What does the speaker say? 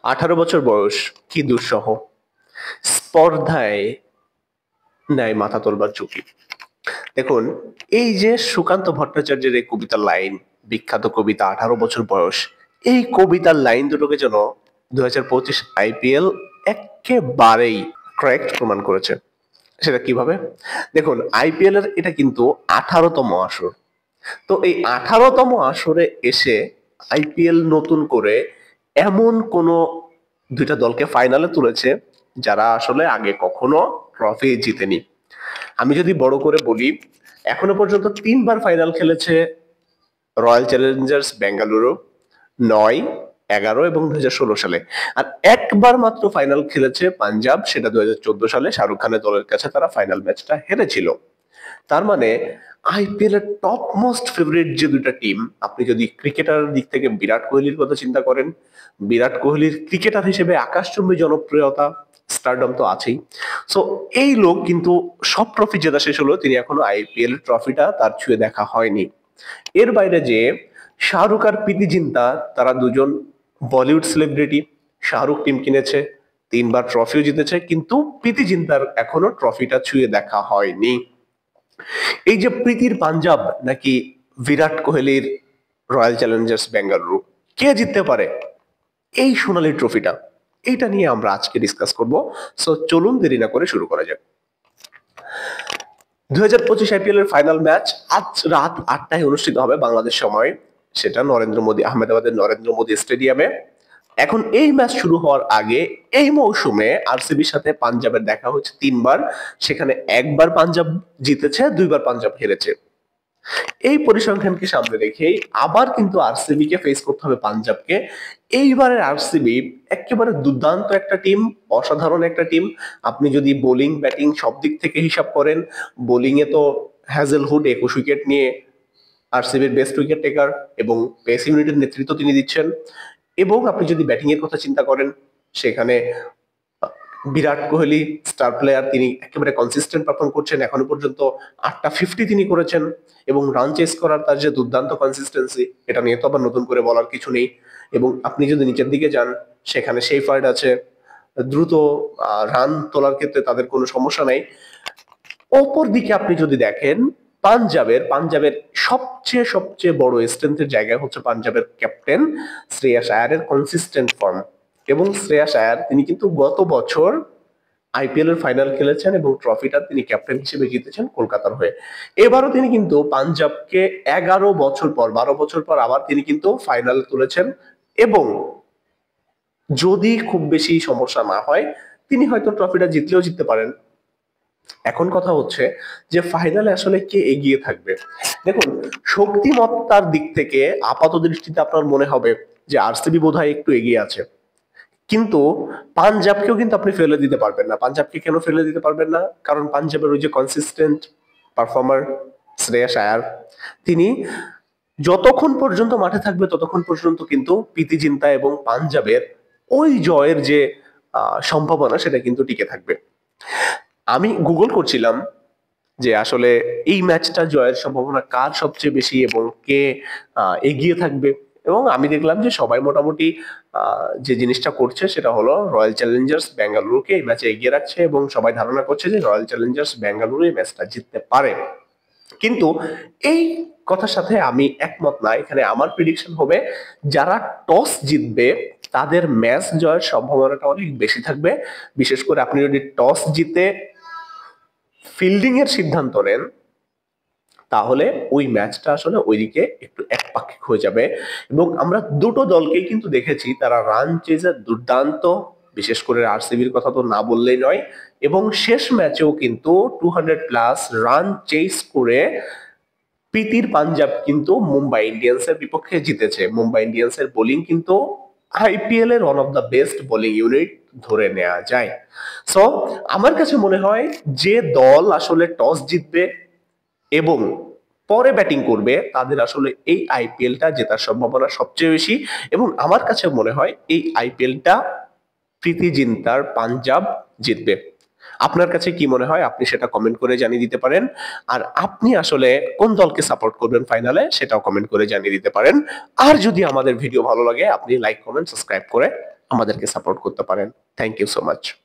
18 বছর বয়স, কি দুঃসহ। স্পর্ধায় ন্যায় মাথা তোলবার ঝুঁকি। দেখুন, এই যে সুকান্ত ভট্টাচার্যের এই কবিতার লাইন, বিখ্যাত কবিতা 18 বছর বয়স, এই কবিতার লাইন দুটোকে যেন 2025 আইপিএল একেবারেই কারেক্ট প্রমাণ করেছে। সেটা কিভাবে? দেখুন, আইপিএল এর এটা কিন্তু 18তম আসর। তো এই 18তম আসরে এসে আইপিএল নতুন করে এমন কোন দুইটা দলকে ফাইনালে তুলেছে যারা আসলে আগে কখনো ট্রফি জিতেনি। আমি যদি বড় করে বলি, এখনো পর্যন্ত 3বার ফাইনাল খেলেছে রয়্যাল চ্যালেঞ্জার্স বেঙ্গালুরু, 9, 11 এবং 2016 সালে। আর একবার মাত্র ফাইনাল খেলেছে পাঞ্জাব, সেটা 2014 সালে শাহরুখ খানের দলের কাছে তারা ফাইনাল ম্যাচটা হেরেছিল। তার মানে আইপিএল এর টপ মোস্ট ফেভারিট যে দুইটা টিম, আপনি যদি ক্রিকেটার দিক থেকে বিরাট কোহলির কথা চিন্তা করেন, বিরাট কোহলির ক্রিকেটার হিসেবে আকাশচুম্বী জনপ্রিয়তা, স্টারডম তো আছেই। সো এই লোক কিন্তু সব ট্রফি জেতা শেষ হলো, তিনি এখনো আইপিএল ট্রফিটা তার ছুঁয়ে দেখা হয়নি। এর বাইরে যে শাহরুখ আর প্রীতি জিন্তা, তারা দুজন বলিউড সেলিব্রিটি। শাহরুখ টিম কিনেছে, 3বার ট্রফিও জিতেছে, কিন্তু প্রীতি জিন্তার এখনো ট্রফিটা ছুঁয়ে দেখা হয়নি। এই যে প্রীতির পাঞ্জাব নাকি বিরাট কোহলির রয়্যাল চ্যালেঞ্জার্স বেঙ্গালুরু, কে জিততে পারে এই সোনালী ট্রফিটা? এইটা নিয়ে আমরা আজকে ডিসকাস করব। সো চলুন দেরি না করে শুরু করা যাক। 2025 আইপিএল এর ফাইনাল ম্যাচ আজ রাত 8টায় অনুষ্ঠিত হবে বাংলাদেশ সময়। সেটা আহমেদাবাদের নরেন্দ্র মোদী স্টেডিয়ামে। এখন এই ম্যাচ শুরু হওয়ার আগে এই মৌসুমে আরসিবির সাথে পাঞ্জাবের দেখা হচ্ছে 3বার। সেখানে একবার পাঞ্জাব জিতেছে, 2বার পাঞ্জাব হেরেছে। এই পরিসংখ্যানকে সামনে রেখেই আবার কিন্তু আরসিবি কে ফেস করতে হবে পাঞ্জাবকে। এইবারের আরসিবি একেবারে দুর্দান্ত একটা টিম, অসাধারণ একটা টিম। আপনি যদি বোলিং ব্যাটিং সব দিক থেকে হিসাব করেন, বোলিং এ তো হ্যাজেলহুড 21 উইকেট নিয়ে আরসিবির বেস্ট উইকেট টেকার এবং পেস ইউনিটের নেতৃত্ব তিনি দিচ্ছেন। এবং আপনি যদি ব্যাটিং এর কথা চিন্তা করেন, সেখানে বিরাট কোহলি স্টার প্লেয়ার, তিনি একেবারে কনসিস্টেন্ট পারফর্ম করছেন। এখনো পর্যন্ত 8টা 50 তিনি করেছেন এবং রান চেস করার তার যে দুর্দান্ত কনসিস্টেন্সি, এটা নিয়ে তো আবার নতুন করে বলার কিছু নেই। এবং আপনি যদি নিচের দিকে যান, সেখানে শেফার্ড আছে, দ্রুত রান তোলার ক্ষেত্রে তাদের কোনো সমস্যা নাই। অপর দিকে আপনি যদি দেখেন, পাঞ্জাবের সবচেয়ে সবচেয়ে বড় স্ট্রেংথের জায়গা হচ্ছে পাঞ্জাবের ক্যাপ্টেন শ্রেয়াস আয়ারের কনসিস্টেন্ট ফর্ম। এবং শ্রেয়াস আয়ার তিনি কিন্তু গত বছর আইপিএল এর ফাইনাল খেলেছেন এবং ট্রফিটা তিনি ক্যাপ্টেন হিসেবে জিতেছেন কলকাতার হয়ে। এবারও তিনি কিন্তু পাঞ্জাবকে 11 বছর পর, 12 বছর পর আবার তিনি কিন্তু ফাইনাল তুলেছেন। এবং যদি খুব বেশি সমস্যা না হয়, তিনি হয়তো ট্রফিটা জিতলেও জিততে পারেন। এখন কথা হচ্ছে যে ফাইনালে আসলে কে এগিয়ে থাকবে। দেখুন, শক্তিমত্তার দিক থেকে আপাত দৃষ্টিতে আপনার মনে হবে যে আরসিবি বোধহয় একটু এগিয়ে আছে, কিন্তু পাঞ্জাবকেও কিন্তু আপনি ফেলে দিতে পারবেন না। পাঞ্জাবকে কেন ফেলে দিতে পারবেন না? কারণ পাঞ্জাবের ওই যে কনসিস্টেন্ট পারফর্মার শ্রেয়াস আয়ার, তিনি যতক্ষণ পর্যন্ত মাঠে থাকবে ততক্ষণ পর্যন্ত কিন্তু প্রীতি জিন্তা এবং পাঞ্জাবের ওই জয়ের যে সম্ভাবনা, সেটা কিন্তু টিকে থাকবে। আমি গুগল করছিলাম যে আসলে এই ম্যাচটা জয়ের সম্ভাবনা কার সবচেয়ে বেশি এবং কে এগিয়ে থাকবে। এবং আমি দেখলাম যে সবাই মোটামুটি যে জিনিসটা করছে সেটা হলো রয়্যাল চ্যালেঞ্জার্স বেঙ্গালুরুকে এই ম্যাচে এগিয়ে রাখছে এবং সবাই ধারণা করছে যে রয়্যাল চ্যালেঞ্জার্স বেঙ্গালুরু এই ম্যাচটা জিততে পারে। কিন্তু এই কথার সাথে আমি একমত না। এখানে আমার প্রেডিকশন হবে যারা টস জিতবে তাদের ম্যাচ জয়ের সম্ভাবনাটা অনেক বেশি থাকবে। বিশেষ করে আপনি যদি টস জিতে ফিল্ডিং এর সিদ্ধান্ত নেন, তাহলে ওই ম্যাচটা আসলে ওইদিকে একটু একপাক্ষিক হয়ে যাবে। এবং আমরা দুটো দলকেই কিন্তু দেখেছি তারা রান চেজে দুর্দান্ত, বিশেষ করে আরসিবির কথা তো না বললেই নয়। এবং শেষ ম্যাচেও কিন্তু 200+ রান চেস করে প্রীতির পাঞ্জাব কিন্তু মুম্বাই ইন্ডিয়ান্সের বিপক্ষে জিতেছে। মুম্বাই ইন্ডিয়ান্সের বোলিং কিন্তু আইপিএল এর one of the best bowling unit ধরে নেওয়া যায়। সো আমার কাছে মনে হয় যে দল আসলে টস জিতবে এবং পরে ব্যাটিং করবে, তাদের আসলে এই আইপিএলটা জেতার সম্ভাবনা সবচেয়ে বেশি। এবং আমার কাছে মনে হয় এই আইপিএলটা প্রীতি জিন্তার পাঞ্জাব জিতবে। আপনার কাছে কি মনে হয়? আপনি সেটা কমেন্ট করে জানিয়ে দিতে পারেন। আর আপনি আসলে কোন দলকে সাপোর্ট করবেন ফাইনালে, সেটাও কমেন্ট করে জানিয়ে দিতে পারেন। আর যদি আমাদের ভিডিও ভালো লাগে, আপনি লাইক কমেন্ট সাবস্ক্রাইব করে আমাদেরকে সাপোর্ট করতে পারেন। Thank you so much.